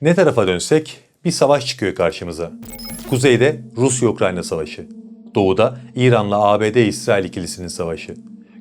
Ne tarafa dönsek bir savaş çıkıyor karşımıza. Kuzeyde Rusya-Ukrayna savaşı. Doğuda İran'la ABD-İsrail ikilisinin savaşı.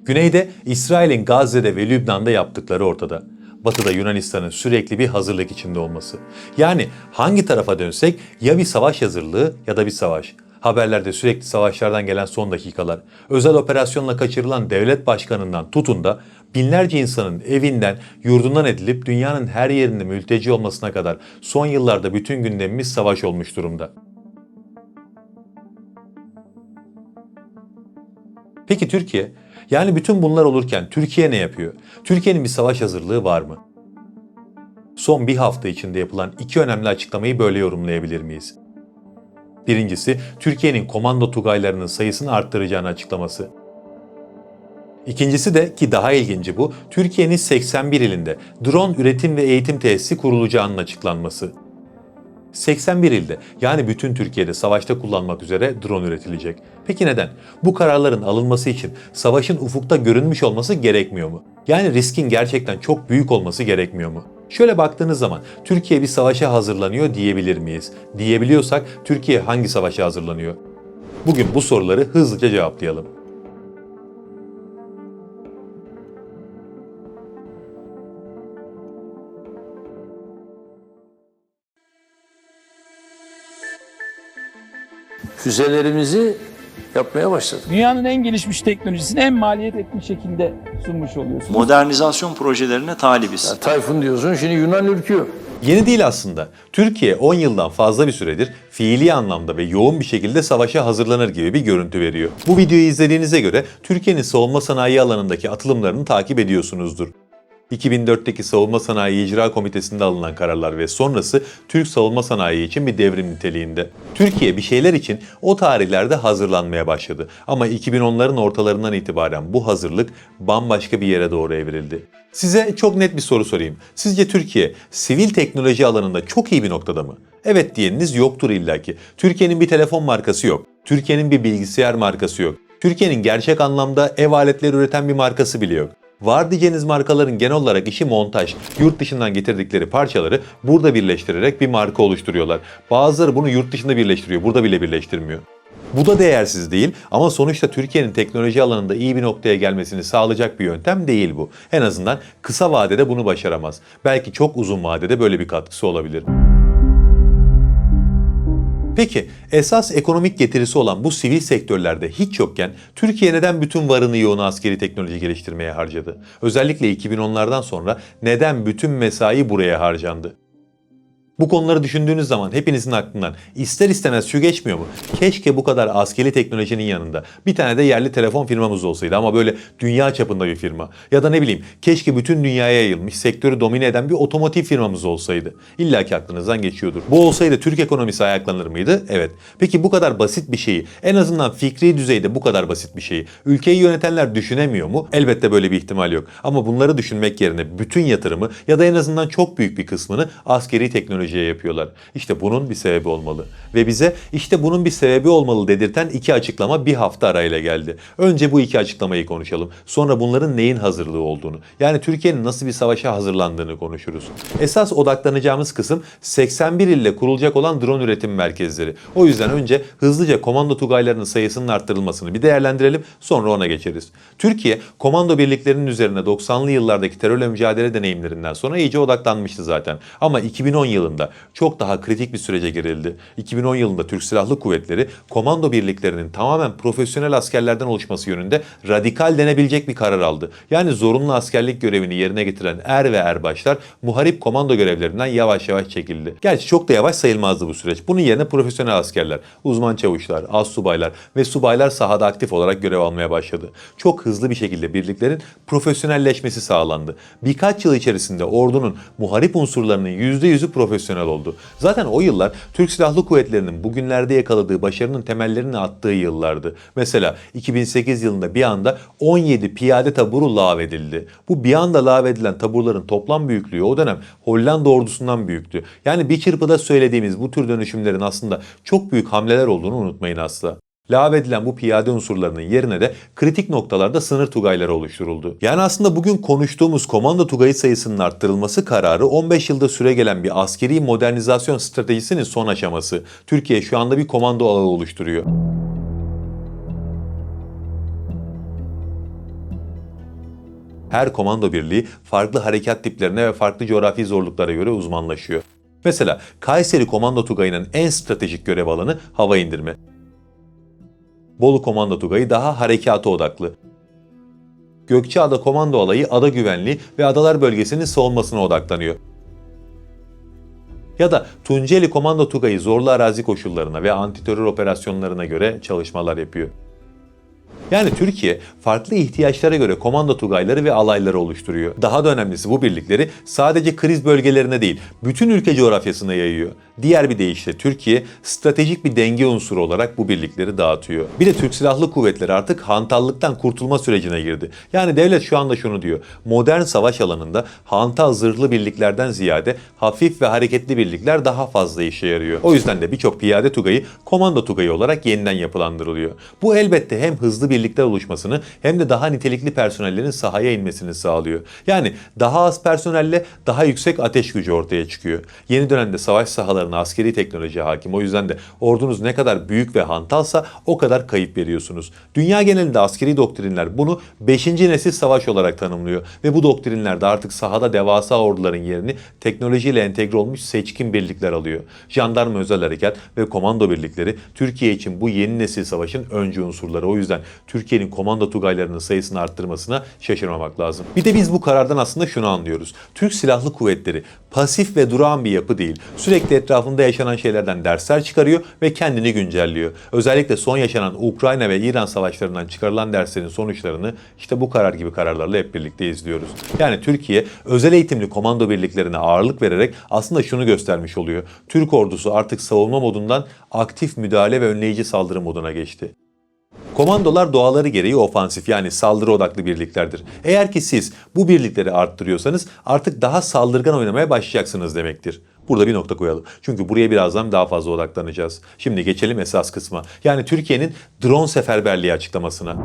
Güneyde İsrail'in Gazze'de ve Lübnan'da yaptıkları ortada. Batıda Yunanistan'ın sürekli bir hazırlık içinde olması. Yani hangi tarafa dönsek ya bir savaş hazırlığı ya da bir savaş. Haberlerde sürekli savaşlardan gelen son dakikalar, özel operasyonla kaçırılan devlet başkanından tutun da binlerce insanın evinden, yurdundan edilip dünyanın her yerinde mülteci olmasına kadar son yıllarda bütün gündemimiz savaş olmuş durumda. Peki Türkiye? Yani bütün bunlar olurken Türkiye ne yapıyor? Türkiye'nin bir savaş hazırlığı var mı? Son bir hafta içinde yapılan iki önemli açıklamayı böyle yorumlayabilir miyiz? Birincisi, Türkiye'nin komando tugaylarının sayısını arttıracağını açıklaması. İkincisi de ki daha ilginci bu, Türkiye'nin 81 ilinde drone üretim ve eğitim tesisi kurulacağının açıklanması. 81 ilde yani bütün Türkiye'de savaşta kullanmak üzere drone üretilecek. Peki neden? Bu kararların alınması için savaşın ufukta görünmüş olması gerekmiyor mu? Yani riskin gerçekten çok büyük olması gerekmiyor mu? Şöyle baktığınız zaman Türkiye bir savaşa hazırlanıyor diyebilir miyiz? Diyebiliyorsak Türkiye hangi savaşa hazırlanıyor? Bugün bu soruları hızlıca cevaplayalım. Füzelerimizi yapmaya başladık. Dünyanın en gelişmiş teknolojisini en maliyet etmiş şekilde sunmuş oluyorsunuz. Modernizasyon projelerine talibiz. Ya Tayfun diyorsun, şimdi Yunan ürküyor. Yeni değil aslında. Türkiye 10 yıldan fazla bir süredir fiili anlamda ve yoğun bir şekilde savaşa hazırlanır gibi bir görüntü veriyor. Bu videoyu izlediğinize göre Türkiye'nin savunma sanayi alanındaki atılımlarını takip ediyorsunuzdur. 2004'teki Savunma Sanayi İcra Komitesi'nde alınan kararlar ve sonrası Türk savunma sanayi için bir devrim niteliğinde. Türkiye bir şeyler için o tarihlerde hazırlanmaya başladı. Ama 2010'ların ortalarından itibaren bu hazırlık bambaşka bir yere doğru evrildi. Size çok net bir soru sorayım. Sizce Türkiye sivil teknoloji alanında çok iyi bir noktada mı? Evet diyeniniz yoktur illaki. Türkiye'nin bir telefon markası yok. Türkiye'nin bir bilgisayar markası yok. Türkiye'nin gerçek anlamda ev aletleri üreten bir markası bile yok. Var diyeceğiniz markaların genel olarak işi montaj, yurt dışından getirdikleri parçaları burada birleştirerek bir marka oluşturuyorlar. Bazıları bunu yurt dışında birleştiriyor, burada bile birleştirmiyor. Bu da değersiz değil ama sonuçta Türkiye'nin teknoloji alanında iyi bir noktaya gelmesini sağlayacak bir yöntem değil bu. En azından kısa vadede bunu başaramaz. Belki çok uzun vadede böyle bir katkısı olabilir. Peki esas ekonomik getirisi olan bu sivil sektörlerde hiç yokken Türkiye neden bütün varını yoğunu askeri teknoloji geliştirmeye harcadı? Özellikle 2010'lardan sonra neden bütün mesai buraya harcandı? Bu konuları düşündüğünüz zaman hepinizin aklından ister istemez şu geçmiyor mu? Keşke bu kadar askeri teknolojinin yanında bir tane de yerli telefon firmamız olsaydı ama böyle dünya çapında bir firma. Ya da ne bileyim keşke bütün dünyaya yayılmış sektörü domine eden bir otomotiv firmamız olsaydı. İlla ki aklınızdan geçiyordur. Bu olsaydı Türk ekonomisi ayaklanır mıydı? Evet. Peki bu kadar basit bir şeyi, en azından fikri düzeyde bu kadar basit bir şeyi ülkeyi yönetenler düşünemiyor mu? Elbette böyle bir ihtimal yok. Ama bunları düşünmek yerine bütün yatırımı ya da en azından çok büyük bir kısmını askeri teknolojiye yapıyorlar. İşte bunun bir sebebi olmalı. Ve bize işte bunun bir sebebi olmalı dedirten iki açıklama bir hafta arayla geldi. Önce bu iki açıklamayı konuşalım. Sonra bunların neyin hazırlığı olduğunu, yani Türkiye'nin nasıl bir savaşa hazırlandığını konuşuruz. Esas odaklanacağımız kısım 81 ile kurulacak olan drone üretim merkezleri. O yüzden önce hızlıca komando tugaylarının sayısının arttırılmasını bir değerlendirelim, sonra ona geçeriz. Türkiye, komando birliklerinin üzerine 90'lı yıllardaki terörle mücadele deneyimlerinden sonra iyice odaklanmıştı zaten. Ama 2010 yılında çok daha kritik bir sürece girildi. 2010 yılında Türk Silahlı Kuvvetleri komando birliklerinin tamamen profesyonel askerlerden oluşması yönünde radikal denebilecek bir karar aldı. Yani zorunlu askerlik görevini yerine getiren er ve erbaşlar muharip komando görevlerinden yavaş yavaş çekildi. Gerçi çok da yavaş sayılmazdı bu süreç. Bunun yerine profesyonel askerler, uzman çavuşlar, astsubaylar ve subaylar sahada aktif olarak görev almaya başladı. Çok hızlı bir şekilde birliklerin profesyonelleşmesi sağlandı. Birkaç yıl içerisinde ordunun muharip unsurlarının %100'ü profesyonel oldu. Zaten o yıllar Türk Silahlı Kuvvetleri'nin bugünlerde yakaladığı başarının temellerini attığı yıllardı. Mesela 2008 yılında bir anda 17 piyade taburu lağvedildi. Bu bir anda lağvedilen taburların toplam büyüklüğü o dönem Hollanda ordusundan büyüktü. Yani bir çırpıda söylediğimiz bu tür dönüşümlerin aslında çok büyük hamleler olduğunu unutmayın asla. Lağvedilen bu piyade unsurlarının yerine de kritik noktalarda sınır tugayları oluşturuldu. Yani aslında bugün konuştuğumuz komando tugayı sayısının arttırılması kararı 15 yılda süregelen bir askeri modernizasyon stratejisinin son aşaması. Türkiye şu anda bir komando ağı oluşturuyor. Her komando birliği farklı harekat tiplerine ve farklı coğrafi zorluklara göre uzmanlaşıyor. Mesela Kayseri Komando Tugayı'nın en stratejik görev alanı hava indirme. Bolu Komando Tugayı daha harekata odaklı. Gökçeada Komando Alayı ada güvenliği ve adalar bölgesinin savunmasına odaklanıyor. Ya da Tunceli Komando Tugayı zorlu arazi koşullarına ve antiterör operasyonlarına göre çalışmalar yapıyor. Yani Türkiye farklı ihtiyaçlara göre komando tugayları ve alayları oluşturuyor. Daha da önemlisi bu birlikleri sadece kriz bölgelerine değil, bütün ülke coğrafyasına yayıyor. Diğer bir deyişle Türkiye stratejik bir denge unsuru olarak bu birlikleri dağıtıyor. Bir de Türk Silahlı Kuvvetleri artık hantallıktan kurtulma sürecine girdi. Yani devlet şu anda şunu diyor: modern savaş alanında hantal zırhlı birliklerden ziyade hafif ve hareketli birlikler daha fazla işe yarıyor. O yüzden de birçok piyade tugayı komando tugayı olarak yeniden yapılandırılıyor. Bu elbette hem hızlı birlikler oluşmasını hem de daha nitelikli personellerin sahaya inmesini sağlıyor. Yani daha az personelle daha yüksek ateş gücü ortaya çıkıyor. Yeni dönemde savaş sahalarına askeri teknoloji hakim. O yüzden de ordunuz ne kadar büyük ve hantalsa o kadar kayıp veriyorsunuz. Dünya genelinde askeri doktrinler bunu 5. nesil savaş olarak tanımlıyor ve bu doktrinlerde artık sahada devasa orduların yerini teknolojiyle entegre olmuş seçkin birlikler alıyor. Jandarma özel harekat ve komando birlikleri Türkiye için bu yeni nesil savaşın öncü unsurları. O yüzden Türkiye'nin komando tugaylarının sayısını arttırmasına şaşırmamak lazım. Bir de biz bu karardan aslında şunu anlıyoruz: Türk Silahlı Kuvvetleri pasif ve durağan bir yapı değil. Sürekli etrafında yaşanan şeylerden dersler çıkarıyor ve kendini güncelliyor. Özellikle son yaşanan Ukrayna ve İran savaşlarından çıkarılan derslerin sonuçlarını işte bu karar gibi kararlarla hep birlikte izliyoruz. Yani Türkiye özel eğitimli komando birliklerine ağırlık vererek aslında şunu göstermiş oluyor: Türk ordusu artık savunma modundan aktif müdahale ve önleyici saldırı moduna geçti. Komandolar doğaları gereği ofansif, yani saldırı odaklı birliklerdir. Eğer ki siz bu birlikleri arttırıyorsanız artık daha saldırgan oynamaya başlayacaksınız demektir. Burada bir nokta koyalım. Çünkü buraya birazdan daha fazla odaklanacağız. Şimdi geçelim esas kısma. Yani Türkiye'nin drone seferberliği açıklamasına.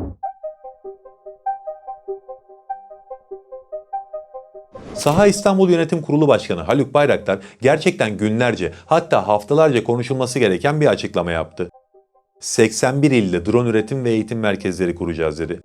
Saha İstanbul Yönetim Kurulu Başkanı Haluk Bayraktar gerçekten günlerce, hatta haftalarca konuşulması gereken bir açıklama yaptı. 81 ilde drone üretim ve eğitim merkezleri kuracağız dedi.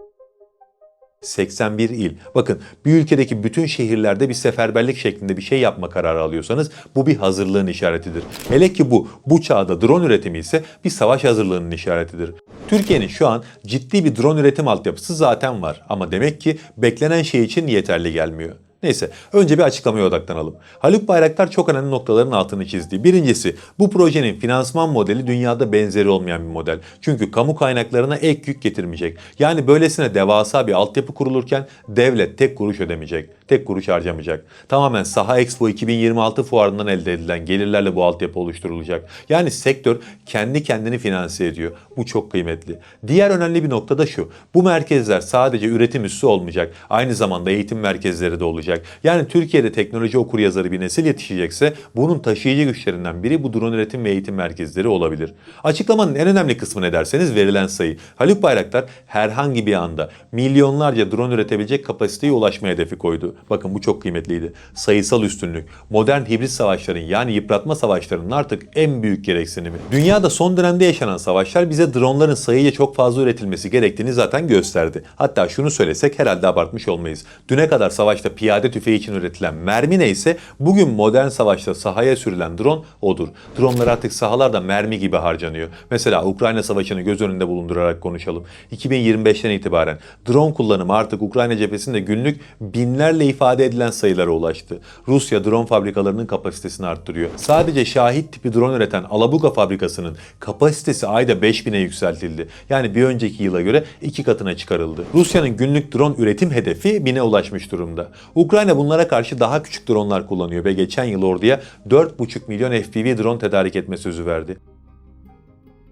81 il. Bakın, bir ülkedeki bütün şehirlerde bir seferberlik şeklinde bir şey yapma kararı alıyorsanız bu bir hazırlığın işaretidir. Hele ki bu çağda drone üretimi ise bir savaş hazırlığının işaretidir. Türkiye'nin şu an ciddi bir drone üretim altyapısı zaten var ama demek ki beklenen şey için yeterli gelmiyor. Neyse, önce bir açıklamaya odaklanalım. Haluk Bayraktar çok önemli noktaların altını çizdi. Birincisi, bu projenin finansman modeli dünyada benzeri olmayan bir model. Çünkü kamu kaynaklarına ek yük getirmeyecek. Yani böylesine devasa bir altyapı kurulurken devlet tek kuruş ödemeyecek, tek kuruş harcamayacak. Tamamen Saha Expo 2026 fuarından elde edilen gelirlerle bu altyapı oluşturulacak. Yani sektör kendi kendini finanse ediyor. Bu çok kıymetli. Diğer önemli bir nokta da şu: bu merkezler sadece üretim üssü olmayacak. Aynı zamanda eğitim merkezleri de olacak. Yani Türkiye'de teknoloji okuryazarı bir nesil yetişecekse bunun taşıyıcı güçlerinden biri bu drone üretim ve eğitim merkezleri olabilir. Açıklamanın en önemli kısmı ne derseniz verilen sayı. Haluk Bayraktar herhangi bir anda milyonlarca drone üretebilecek kapasiteye ulaşma hedefi koydu. Bakın, bu çok kıymetliydi. Sayısal üstünlük, modern hibrit savaşların, yani yıpratma savaşlarının artık en büyük gereksinimi. Dünyada son dönemde yaşanan savaşlar bize dronların sayıca çok fazla üretilmesi gerektiğini zaten gösterdi. Hatta şunu söylesek herhalde abartmış olmayız: düne kadar savaşta piyade tüfeği için üretilen mermi neyse, bugün modern savaşta sahaya sürülen drone odur. Dronlar artık sahalarda mermi gibi harcanıyor. Mesela Ukrayna Savaşı'nı göz önünde bulundurarak konuşalım. 2025'ten itibaren drone kullanımı artık Ukrayna cephesinde günlük binlerle ifade edilen sayılara ulaştı. Rusya drone fabrikalarının kapasitesini arttırıyor. Sadece Şahit tipi drone üreten Alabuga fabrikasının kapasitesi ayda 5000'e yükseltildi. Yani bir önceki yıla göre 2 katına çıkarıldı. Rusya'nın günlük drone üretim hedefi 1000'e ulaşmış durumda. Ukrayna bunlara karşı daha küçük dronlar kullanıyor ve geçen yıl orduya 4,5 milyon FPV drone tedarik etme sözü verdi.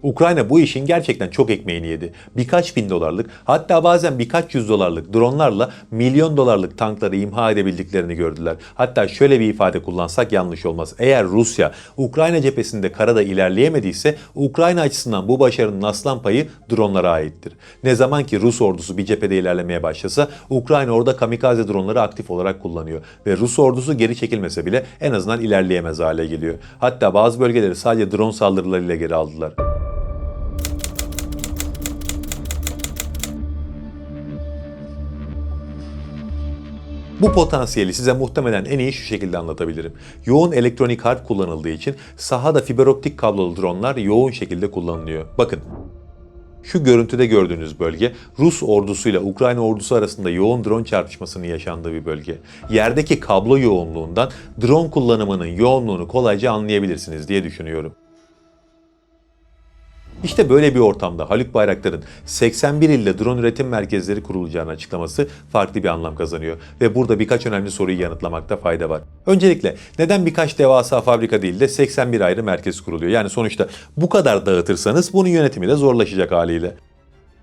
Ukrayna bu işin gerçekten çok ekmeğini yedi. Birkaç bin dolarlık, hatta bazen birkaç yüz dolarlık dronlarla milyon dolarlık tankları imha edebildiklerini gördüler. Hatta şöyle bir ifade kullansak yanlış olmaz. Eğer Rusya Ukrayna cephesinde karada ilerleyemediyse Ukrayna açısından bu başarının aslan payı dronlara aittir. Ne zaman ki Rus ordusu bir cephede ilerlemeye başlasa Ukrayna orada kamikaze dronları aktif olarak kullanıyor ve Rus ordusu geri çekilmese bile en azından ilerleyemez hale geliyor. Hatta bazı bölgeleri sadece drone saldırılarıyla geri aldılar. Bu potansiyeli size muhtemelen en iyi şu şekilde anlatabilirim. Yoğun elektronik harp kullanıldığı için sahada fiber optik kablolu dronlar yoğun şekilde kullanılıyor. Bakın. Şu görüntüde gördüğünüz bölge Rus ordusuyla Ukrayna ordusu arasında yoğun drone çarpışmasının yaşandığı bir bölge. Yerdeki kablo yoğunluğundan drone kullanımının yoğunluğunu kolayca anlayabilirsiniz diye düşünüyorum. İşte böyle bir ortamda Haluk Bayraktar'ın 81 ilde drone üretim merkezleri kurulacağını açıklaması farklı bir anlam kazanıyor. Ve burada birkaç önemli soruyu yanıtlamakta fayda var. Öncelikle neden birkaç devasa fabrika değil de 81 ayrı merkez kuruluyor? Yani sonuçta bu kadar dağıtırsanız bunun yönetimi de zorlaşacak haliyle.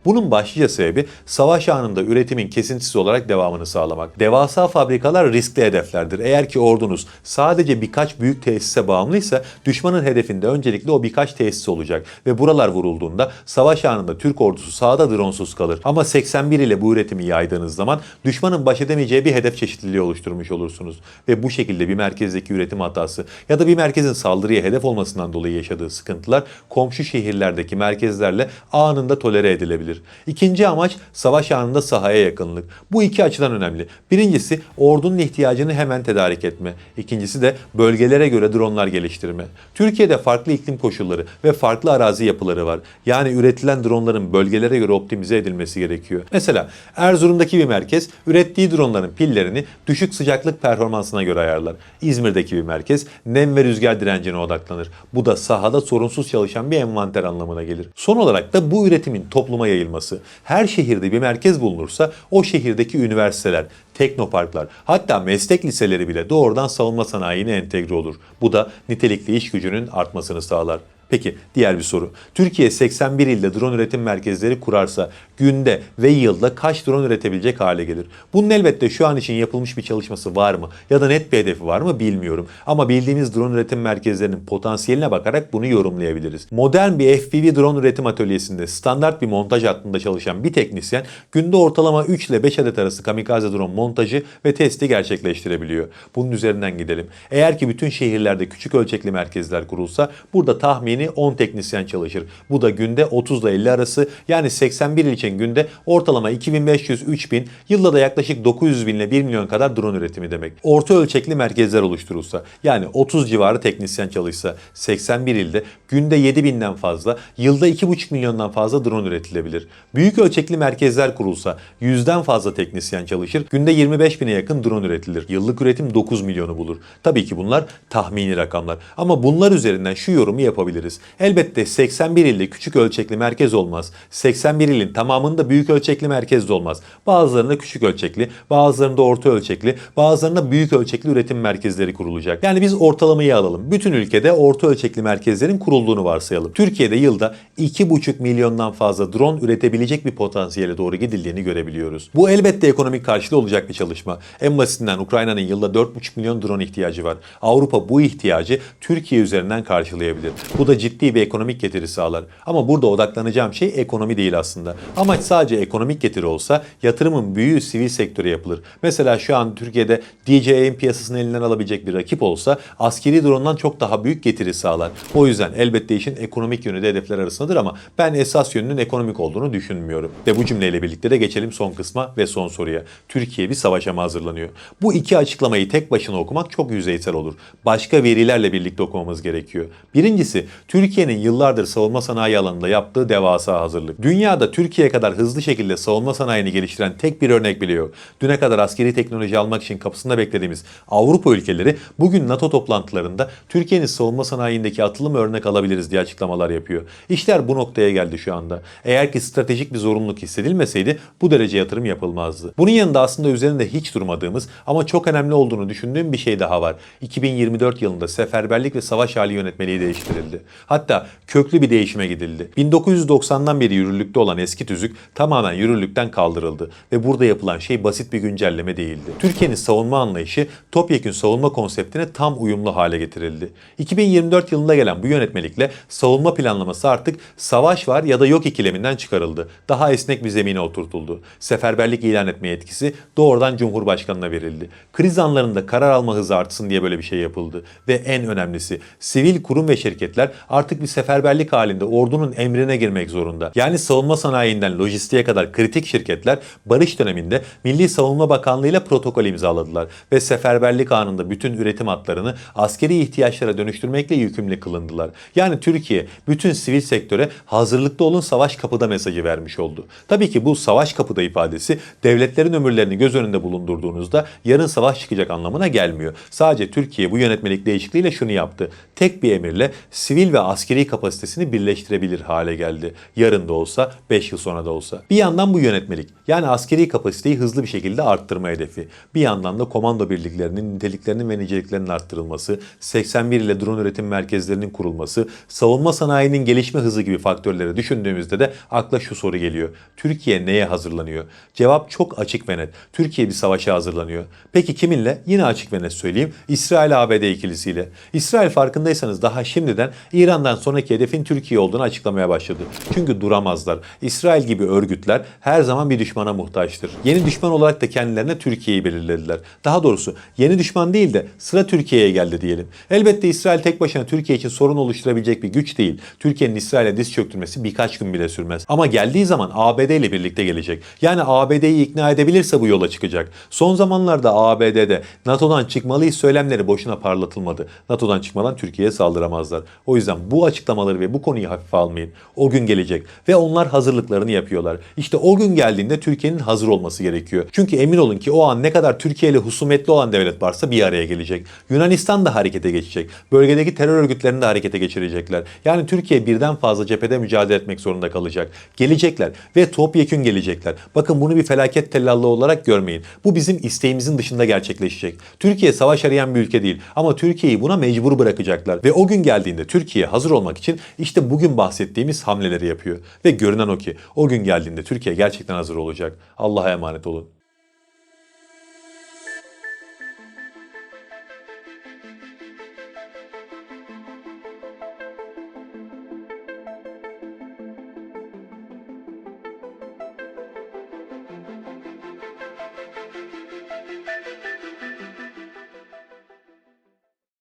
Bunun başlıca sebebi savaş anında üretimin kesintisiz olarak devamını sağlamak. Devasa fabrikalar riskli hedeflerdir. Eğer ki ordunuz sadece birkaç büyük tesise bağımlıysa düşmanın hedefinde öncelikle o birkaç tesis olacak. Ve buralar vurulduğunda savaş anında Türk ordusu sahada dronsuz kalır. Ama 81 ile bu üretimi yaydığınız zaman düşmanın baş edemeyeceği bir hedef çeşitliliği oluşturmuş olursunuz. Ve bu şekilde bir merkezdeki üretim hatası ya da bir merkezin saldırıya hedef olmasından dolayı yaşadığı sıkıntılar komşu şehirlerdeki merkezlerle anında tolere edilebilir. İkinci amaç savaş anında sahaya yakınlık. Bu iki açıdan önemli. Birincisi ordunun ihtiyacını hemen tedarik etme. İkincisi de bölgelere göre dronlar geliştirme. Türkiye'de farklı iklim koşulları ve farklı arazi yapıları var. Yani üretilen dronların bölgelere göre optimize edilmesi gerekiyor. Mesela Erzurum'daki bir merkez ürettiği dronların pillerini düşük sıcaklık performansına göre ayarlar. İzmir'deki bir merkez nem ve rüzgar direncine odaklanır. Bu da sahada sorunsuz çalışan bir envanter anlamına gelir. Son olarak da bu üretimin topluma yayılması. Her şehirde bir merkez bulunursa o şehirdeki üniversiteler, teknoparklar, hatta meslek liseleri bile doğrudan savunma sanayine entegre olur. Bu da nitelikli iş gücünün artmasını sağlar. Peki diğer bir soru. Türkiye 81 ilde drone üretim merkezleri kurarsa günde ve yılda kaç drone üretebilecek hale gelir? Bunun elbette şu an için yapılmış bir çalışması var mı? Ya da net bir hedefi var mı bilmiyorum. Ama bildiğimiz drone üretim merkezlerinin potansiyeline bakarak bunu yorumlayabiliriz. Modern bir FPV drone üretim atölyesinde standart bir montaj hattında çalışan bir teknisyen günde ortalama 3 ile 5 adet arası kamikaze drone montajı ve testi gerçekleştirebiliyor. Bunun üzerinden gidelim. Eğer ki bütün şehirlerde küçük ölçekli merkezler kurulsa burada tahmini 10 teknisyen çalışır. Bu da günde 30 ile 50 arası, yani 81 il için günde ortalama 2500-3000, yılda da yaklaşık 900 bin ile 1 milyon kadar drone üretimi demek. Orta ölçekli merkezler oluşturulsa, yani 30 civarı teknisyen çalışsa 81 ilde günde 7000'den fazla, yılda 2,5 milyondan fazla drone üretilebilir. Büyük ölçekli merkezler kurulsa 100'den fazla teknisyen çalışır, günde 25 bine yakın drone üretilir. Yıllık üretim 9 milyonu bulur. Tabii ki bunlar tahmini rakamlar ama bunlar üzerinden şu yorumu yapabiliriz. Elbette 81 ilde küçük ölçekli merkez olmaz. 81 ilin tamamında büyük ölçekli merkez de olmaz. Bazılarında küçük ölçekli, bazılarında orta ölçekli, bazılarında büyük ölçekli üretim merkezleri kurulacak. Yani biz ortalamayı alalım. Bütün ülkede orta ölçekli merkezlerin kurulduğunu varsayalım. Türkiye'de yılda 2,5 milyondan fazla drone üretebilecek bir potansiyele doğru gidildiğini görebiliyoruz. Bu elbette ekonomik karşılığı olacak bir çalışma. En basitinden Ukrayna'nın yılda 4,5 milyon drone ihtiyacı var. Avrupa bu ihtiyacı Türkiye üzerinden karşılayabilir. Bu da ciddi bir ekonomik getiri sağlar. Ama burada odaklanacağım şey ekonomi değil aslında. Amaç sadece ekonomik getiri olsa yatırımın büyüğü sivil sektöre yapılır. Mesela şu an Türkiye'de DJI'nin piyasasını elinden alabilecek bir rakip olsa askeri drone'dan çok daha büyük getiri sağlar. O yüzden elbette işin ekonomik yönü de hedefler arasındadır ama ben esas yönünün ekonomik olduğunu düşünmüyorum. Ve bu cümleyle birlikte de geçelim son kısma ve son soruya. Türkiye bir savaşa mı hazırlanıyor? Bu iki açıklamayı tek başına okumak çok yüzeysel olur. Başka verilerle birlikte okumamız gerekiyor. Birincisi, Türkiye'nin yıllardır savunma sanayi alanında yaptığı devasa hazırlık. Dünyada Türkiye kadar hızlı şekilde savunma sanayini geliştiren tek bir örnek bile yok. Düne kadar askeri teknoloji almak için kapısında beklediğimiz Avrupa ülkeleri bugün NATO toplantılarında Türkiye'nin savunma sanayindeki atılımı örnek alabiliriz diye açıklamalar yapıyor. İşler bu noktaya geldi şu anda. Eğer ki stratejik bir zorunluluk hissedilmeseydi bu derece yatırım yapılmazdı. Bunun yanında aslında üzerinde hiç durmadığımız ama çok önemli olduğunu düşündüğüm bir şey daha var. 2024 yılında seferberlik ve savaş hali yönetmeliği değiştirildi. Hatta köklü bir değişime gidildi. 1990'dan beri yürürlükte olan eski tüzük tamamen yürürlükten kaldırıldı ve burada yapılan şey basit bir güncelleme değildi. Türkiye'nin savunma anlayışı topyekün savunma konseptine tam uyumlu hale getirildi. 2024 yılında gelen bu yönetmelikle savunma planlaması artık savaş var ya da yok ikileminden çıkarıldı. Daha esnek bir zemine oturtuldu. Seferberlik ilan etme yetkisi doğrudan Cumhurbaşkanı'na verildi. Kriz anlarında karar alma hızı artsın diye böyle bir şey yapıldı. Ve en önemlisi sivil kurum ve şirketler artık bir seferberlik halinde ordunun emrine girmek zorunda. Yani savunma sanayinden lojistiğe kadar kritik şirketler barış döneminde Milli Savunma Bakanlığı ile protokol imzaladılar ve seferberlik anında bütün üretim hatlarını askeri ihtiyaçlara dönüştürmekle yükümlü kılındılar. Yani Türkiye bütün sivil sektöre hazırlıklı olun savaş kapıda mesajı vermiş oldu. Tabii ki bu savaş kapıda ifadesi devletlerin ömürlerini göz önünde bulundurduğunuzda yarın savaş çıkacak anlamına gelmiyor. Sadece Türkiye bu yönetmelik değişikliğiyle şunu yaptı. Tek bir emirle sivil ve askeri kapasitesini birleştirebilir hale geldi. Yarın da olsa, 5 yıl sonra da olsa. Bir yandan bu yönetmelik yani askeri kapasiteyi hızlı bir şekilde arttırma hedefi. Bir yandan da komando birliklerinin niteliklerinin ve niceliklerinin arttırılması, 81 ile drone üretim merkezlerinin kurulması, savunma sanayinin gelişme hızı gibi faktörleri düşündüğümüzde de akla şu soru geliyor. Türkiye neye hazırlanıyor? Cevap çok açık ve net. Türkiye bir savaşa hazırlanıyor. Peki kiminle? Yine açık ve net söyleyeyim. İsrail-ABD ikilisiyle. İsrail farkındaysanız daha şimdiden İran'dan sonraki hedefin Türkiye olduğunu açıklamaya başladı. Çünkü duramazlar. İsrail gibi örgütler her zaman bir düşmana muhtaçtır. Yeni düşman olarak da kendilerine Türkiye'yi belirlediler. Daha doğrusu yeni düşman değil de sıra Türkiye'ye geldi diyelim. Elbette İsrail tek başına Türkiye için sorun oluşturabilecek bir güç değil. Türkiye'nin İsrail'e diz çöktürmesi birkaç gün bile sürmez. Ama geldiği zaman ABD ile birlikte gelecek. Yani ABD'yi ikna edebilirse bu yola çıkacak. Son zamanlarda ABD'de NATO'dan çıkmalıyız söylemleri boşuna parlatılmadı. NATO'dan çıkmadan Türkiye'ye saldıramazlar. O yüzden bu açıklamaları ve bu konuyu hafife almayın. O gün gelecek ve onlar hazırlıklarını yapıyorlar. İşte o gün geldiğinde Türkiye'nin hazır olması gerekiyor. Çünkü emin olun ki o an ne kadar Türkiye ile husumetli olan devlet varsa bir araya gelecek. Yunanistan da harekete geçecek. Bölgedeki terör örgütlerini de harekete geçirecekler. Yani Türkiye birden fazla cephede mücadele etmek zorunda kalacak. Gelecekler ve topyekün gelecekler. Bakın bunu bir felaket tellallığı olarak görmeyin. Bu bizim isteğimizin dışında gerçekleşecek. Türkiye savaş arayan bir ülke değil ama Türkiye'yi buna mecbur bırakacaklar. Ve o gün geldiğinde Türkiye hazır olmak için işte bugün bahsettiğimiz hamleleri yapıyor. Ve görünen o ki o gün geldiğinde Türkiye gerçekten hazır olacak. Allah'a emanet olun.